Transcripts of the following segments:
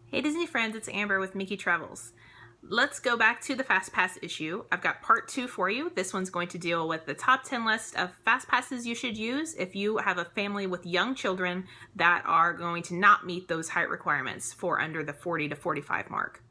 Hey Disney friends, it's Amber with MickeyTravels. Let's go back to the Fastpass issue. I've got part 2 for you. This one's going to deal with the top 10 list of Fastpasses you should use if you have a family with young children that are going to not meet those height requirements for under the 40 to 45 mark.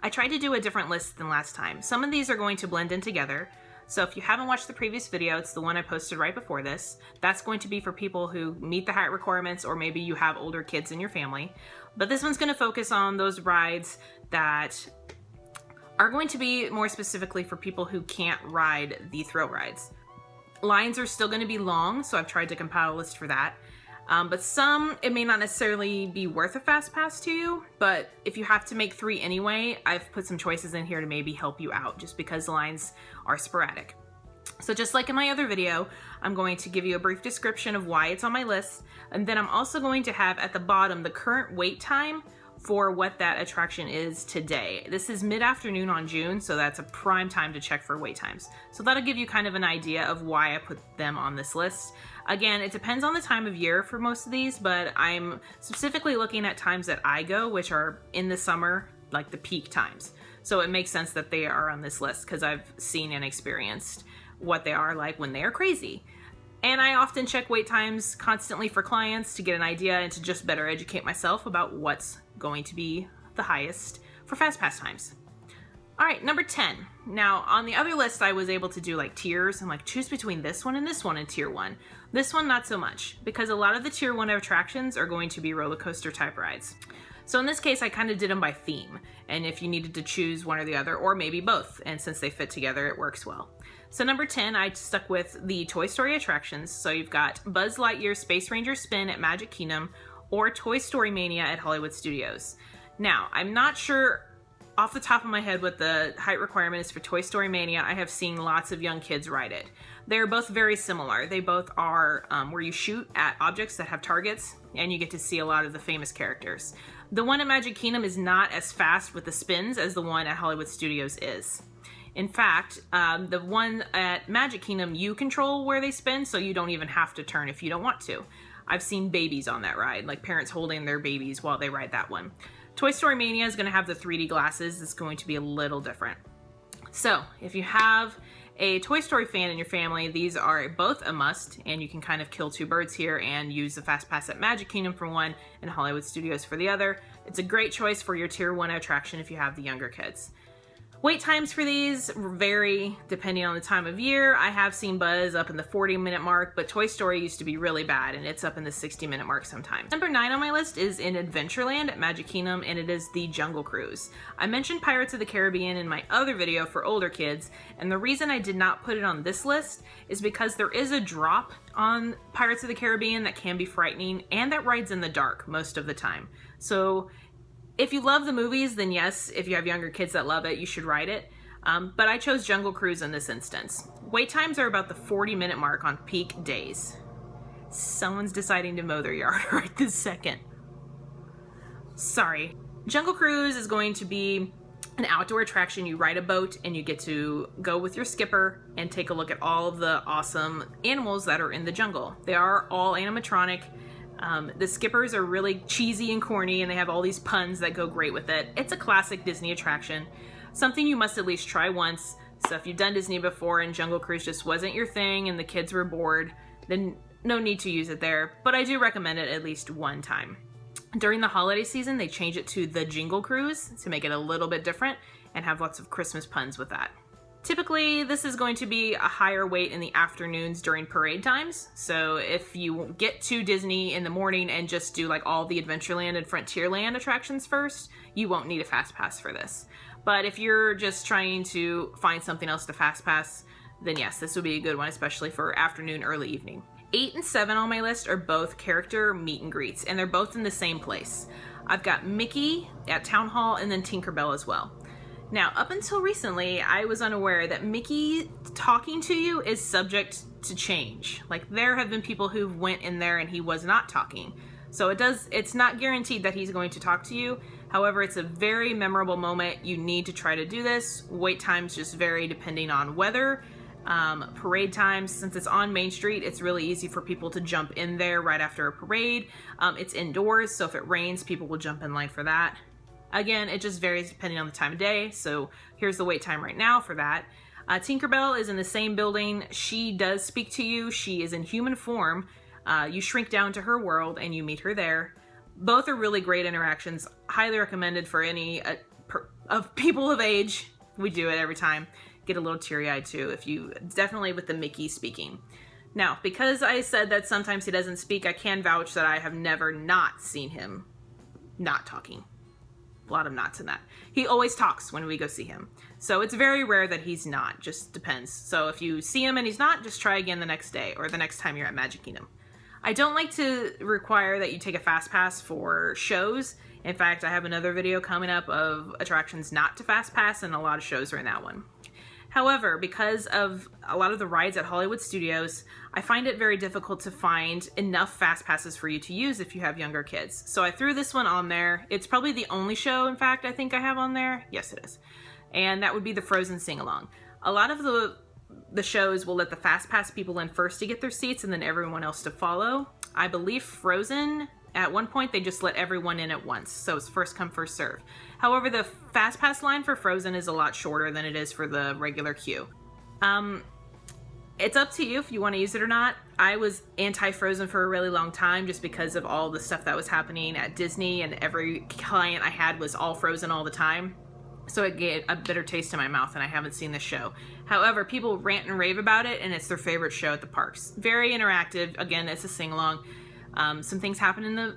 I tried to do a different list than last time. Some of these are going to blend in together. So if you haven't watched the previous video, it's the one I posted right before this. That's going to be for people who meet the height requirements, or maybe you have older kids in your family. But this one's going to focus on those rides that are going to be more specifically for people who can't ride the thrill rides. Lines are still going to be long, so I've tried to compile a list for that. But some, it may not necessarily be worth a fast pass to you, but if you have to make 3 anyway, I've put some choices in here to maybe help you out, just because the lines are sporadic. So just like in my other video, I'm going to give you a brief description of why it's on my list, and then I'm also going to have at the bottom the current wait time for what that attraction is today. This is mid-afternoon on June, so that's a prime time to check for wait times. So that'll give you kind of an idea of why I put them on this list. Again, it depends on the time of year for most of these, but I'm specifically looking at times that I go, which are in the summer, like the peak times. So it makes sense that they are on this list because I've seen and experienced what they are like when they are crazy. And I often check wait times constantly for clients to get an idea and to just better educate myself about what's going to be the highest for Fastpass times. All right, number 10. Now, on the other list, I was able to do like tiers and like choose between this one and this one in tier 1. This one, not so much, because a lot of the tier 1 attractions are going to be roller coaster type rides. So in this case, I kind of did them by theme, and if you needed to choose one or the other, or maybe both, and since they fit together, it works well. So number 10, I stuck with the Toy Story attractions. So you've got Buzz Lightyear Space Ranger Spin at Magic Kingdom, or Toy Story Mania at Hollywood Studios. Now, I'm not sure off the top of my head what the height requirement is for Toy Story Mania. I have seen lots of young kids ride it. They're both very similar. They both are where you shoot at objects that have targets, and you get to see a lot of the famous characters. The one at Magic Kingdom is not as fast with the spins as the one at Hollywood Studios is. In fact, the one at Magic Kingdom, you control where they spin, so you don't even have to turn if you don't want to. I've seen babies on that ride, like parents holding their babies while they ride that one. Toy Story Mania is going to have the 3D glasses. It's going to be a little different. So if you have a Toy Story fan in your family, these are both a must, and you can kind of kill 2 birds here and use the Fast Pass at Magic Kingdom for one and Hollywood Studios for the other. It's a great choice for your tier 1 attraction if you have the younger kids. Wait times for these vary depending on the time of year. I have seen Buzz up in the 40-minute mark, but Toy Story used to be really bad, and it's up in the 60-minute mark sometimes. Number 9 on my list is in Adventureland at Magic Kingdom, and it is the Jungle Cruise. I mentioned Pirates of the Caribbean in my other video for older kids, and the reason I did not put it on this list is because there is a drop on Pirates of the Caribbean that can be frightening, and that ride's in the dark most of the time. So if you love the movies, then yes, if you have younger kids that love it, you should ride it. But I chose Jungle Cruise in this instance. Wait times are about the 40-minute mark on peak days. Someone's deciding to mow their yard right this second. Sorry. Jungle Cruise is going to be an outdoor attraction. You ride a boat and you get to go with your skipper and take a look at all of the awesome animals that are in the jungle. They are all animatronic. The skippers are really cheesy and corny, and they have all these puns that go great with it. It's a classic Disney attraction, something you must at least try once. So if you've done Disney before and Jungle Cruise just wasn't your thing and the kids were bored, then no need to use it there, but I do recommend it at least one time. During the holiday season, they change it to the Jingle Cruise to make it a little bit different and have lots of Christmas puns with that. Typically, this is going to be a higher wait in the afternoons during parade times. So if you get to Disney in the morning and just do like all the Adventureland and Frontierland attractions first, you won't need a fast pass for this. But if you're just trying to find something else to fast pass, then yes, this would be a good one, especially for afternoon, early evening. 8 and 7 on my list are both character meet and greets, and they're both in the same place. I've got Mickey at Town Hall and then Tinkerbell as well. Now, up until recently, I was unaware that Mickey talking to you is subject to change. Like, there have been people who went in there and he was not talking. So it's not guaranteed that he's going to talk to you. However, it's a very memorable moment. You need to try to do this. Wait times just vary depending on weather. Parade times, since it's on Main Street, it's really easy for people to jump in there right after a parade. It's indoors, so if it rains, people will jump in line for that. Again, it just varies depending on the time of day, so here's the wait time right now for that. Tinkerbell is in the same building. She does speak to you. She is in human form. You shrink down to her world and you meet her there. Both are really great interactions. Highly recommended for any of people of age. We do it every time. Get a little teary-eyed too, definitely with the Mickey speaking. Now, because I said that sometimes he doesn't speak, I can vouch that I have never not seen him not talking. A lot of nots in that. He always talks when we go see him. So it's very rare that he's not, just depends. So if you see him and he's not, just try again the next day or the next time you're at Magic Kingdom. I don't like to require that you take a fast pass for shows. In fact, I have another video coming up of attractions not to fast pass, and a lot of shows are in that one. However, because of a lot of the rides at Hollywood Studios, I find it very difficult to find enough fast passes for you to use if you have younger kids. So I threw this one on there. It's probably the only show, in fact, I think I have on there. Yes, it is. And that would be the Frozen Sing-Along. A lot of the shows will let the fast pass people in first to get their seats and then everyone else to follow. I believe Frozen, at one point, they just let everyone in at once. So it's first come, first serve. However, the fast pass line for Frozen is a lot shorter than it is for the regular queue. It's up to you if you want to use it or not. I was anti-Frozen for a really long time just because of all the stuff that was happening at Disney, and every client I had was all Frozen all the time. So it gave a bitter taste in my mouth, and I haven't seen this show. However, people rant and rave about it, and it's their favorite show at the parks. Very interactive. Again, it's a sing-along. Some things happen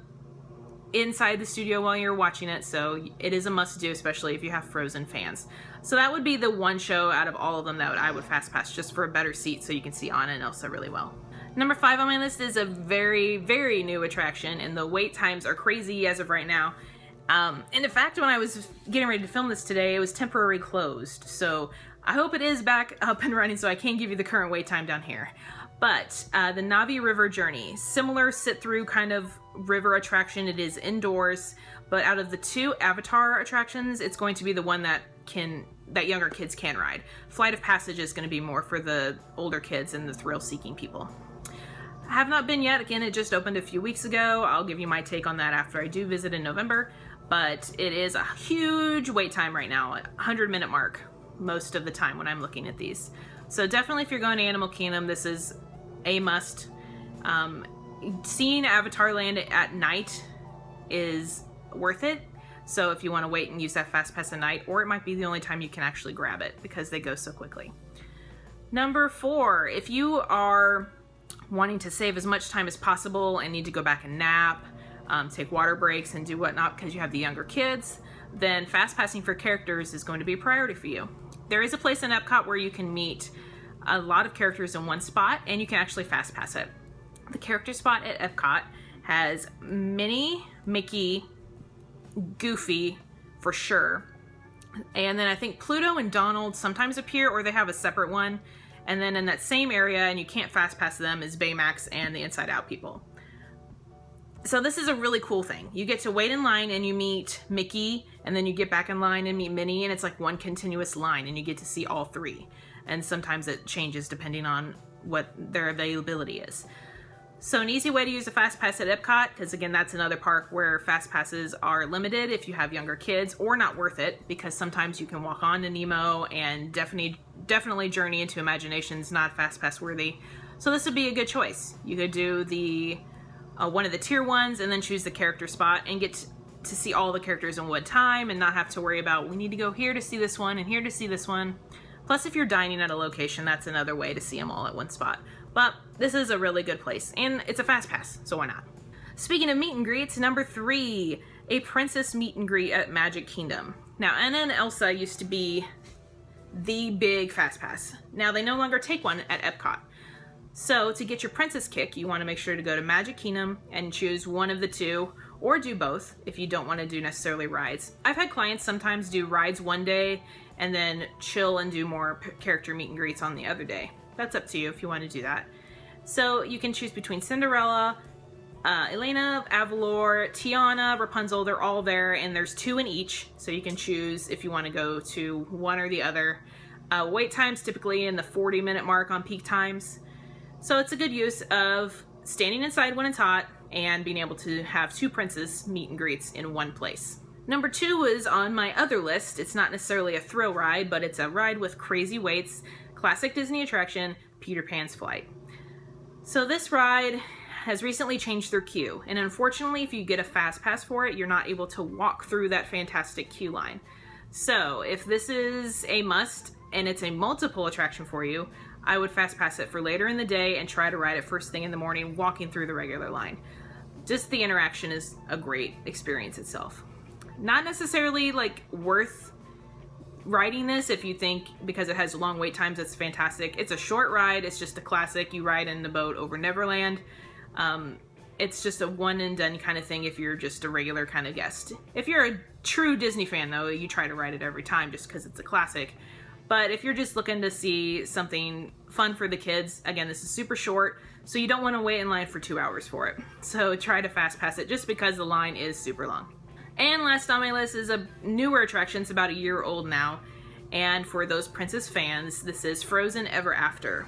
inside the studio while you're watching it, so it is a must-do, especially if you have Frozen fans. So that would be the one show out of all of them that I would fast pass just for a better seat so you can see Anna and Elsa really well. Number 5 on my list is a very, very new attraction, and the wait times are crazy as of right now. And in fact, when I was getting ready to film this today, it was temporarily closed. So I hope it is back up and running so I can give you the current wait time down here. But the Navi River Journey, similar sit-through kind of river attraction. It is indoors, but out of the 2 Avatar attractions, it's going to be the one that younger kids can ride. Flight of Passage is going to be more for the older kids and the thrill-seeking people. I have not been yet. Again, it just opened a few weeks ago. I'll give you my take on that after I do visit in November. But it is a huge wait time right now, 100-minute mark most of the time when I'm looking at these. So definitely if you're going to Animal Kingdom, this is a must. Seeing Avatar Land at night is worth it. So if you want to wait and use that fast pass at night, or it might be the only time you can actually grab it because they go so quickly. Number 4, if you are wanting to save as much time as possible and need to go back and nap, take water breaks and do whatnot because you have the younger kids, then fast passing for characters is going to be a priority for you. There is a place in Epcot where you can meet a lot of characters in one spot and you can actually fast pass it. The character spot at Epcot has Minnie, Mickey, Goofy for sure, and then I think Pluto and Donald sometimes appear, or they have a separate one. And then in that same area, and you can't fast pass them, is Baymax and the Inside Out people. So this is a really cool thing. You get to wait in line and you meet Mickey, and then you get back in line and meet Minnie, and it's like one continuous line and you get to see all 3. And sometimes it changes depending on what their availability is. So an easy way to use a fast pass at Epcot, because again, that's another park where fast passes are limited if you have younger kids, or not worth it, because sometimes you can walk on to Nemo and definitely Journey into Imagination's not fast pass worthy. So this would be a good choice. You could do the one of the tier ones and then choose the character spot and get to see all the characters in one time and not have to worry about, we need to go here to see this one and here to see this one. Plus, if you're dining at a location, that's another way to see them all at one spot. But this is a really good place, and it's a fast pass, so why not? Speaking of meet and greets, number 3, a princess meet and greet at Magic Kingdom. Now, Anna and Elsa used to be the big fast pass. Now they no longer take one at Epcot. So to get your princess kick, you want to make sure to go to Magic Kingdom and choose one of the 2, or do both if you don't want to do necessarily rides. I've had clients sometimes do rides one day and then chill and do more character meet and greets on the other day. That's up to you if you want to do that. So you can choose between Cinderella, Elena, Avalor, Tiana, Rapunzel, they're all there, and there's 2 in each, so you can choose if you want to go to one or the other. Wait times typically in the 40-minute mark on peak times. So it's a good use of standing inside when it's hot and being able to have 2 princess meet and greets in one place. Number 2 is on my other list. It's not necessarily a thrill ride, but it's a ride with crazy waits, classic Disney attraction, Peter Pan's Flight. So this ride has recently changed their queue, and unfortunately if you get a fast pass for it, you're not able to walk through that fantastic queue line. So if this is a must and it's a multiple attraction for you, I would fast pass it for later in the day and try to ride it first thing in the morning, walking through the regular line. Just the interaction is a great experience itself. Not necessarily like worth riding this if you think because it has long wait times it's fantastic. It's a short ride, it's just a classic. You ride in the boat over Neverland. It's just a one and done kind of thing if you're just a regular kind of guest. If you're a true Disney fan though, you try to ride it every time just because it's a classic. But if you're just looking to see something fun for the kids, again, this is super short, so you don't want to wait in line for 2 hours for it. So try to fast pass it just because the line is super long. And last on my list is a newer attraction. It's about a year old now. And for those princess fans, this is Frozen Ever After.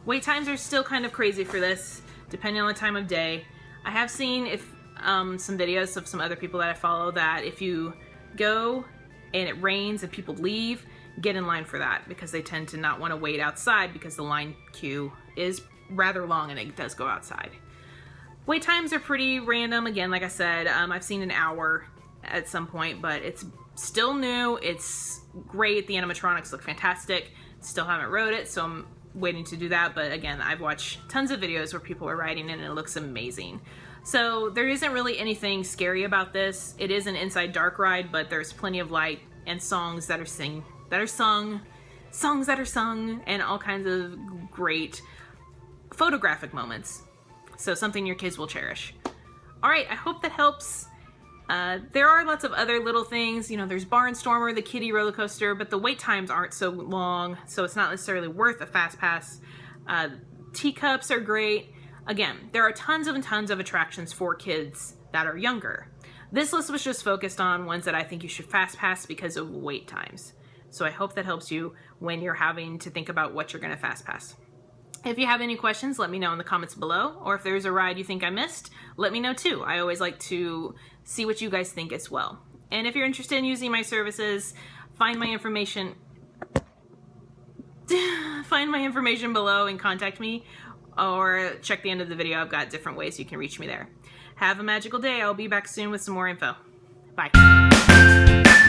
Wait times are still kind of crazy for this, depending on the time of day. I have seen some videos of some other people that I follow that if you go and it rains and people leave, get in line for that because they tend to not want to wait outside because the line queue is rather long and it does go outside. Wait times are pretty random. Again, like I said, I've seen an hour at some point, but it's still new. It's great. The animatronics look fantastic. Still haven't rode it, so I'm waiting to do that. But again, I've watched tons of videos where people are riding it and it looks amazing. So there isn't really anything scary about this. It is an inside dark ride, but there's plenty of light and songs that are sung, songs that are sung, and all kinds of great photographic moments. So something your kids will cherish. All right, I hope that helps. There are lots of other little things. You know, there's Barnstormer, the kiddie roller coaster, but the wait times aren't so long, so it's not necessarily worth a fast pass. Teacups are great. Again, there are tons and tons of attractions for kids that are younger. This list was just focused on ones that I think you should fast pass because of wait times. So I hope that helps you when you're having to think about what you're going to fast pass. If you have any questions, let me know in the comments below, or if there's a ride you think I missed, let me know too. I always like to see what you guys think as well. And if you're interested in using my services, find my information below and contact me, or check the end of the video. I've got different ways you can reach me there. Have a magical day. I'll be back soon with some more info. Bye.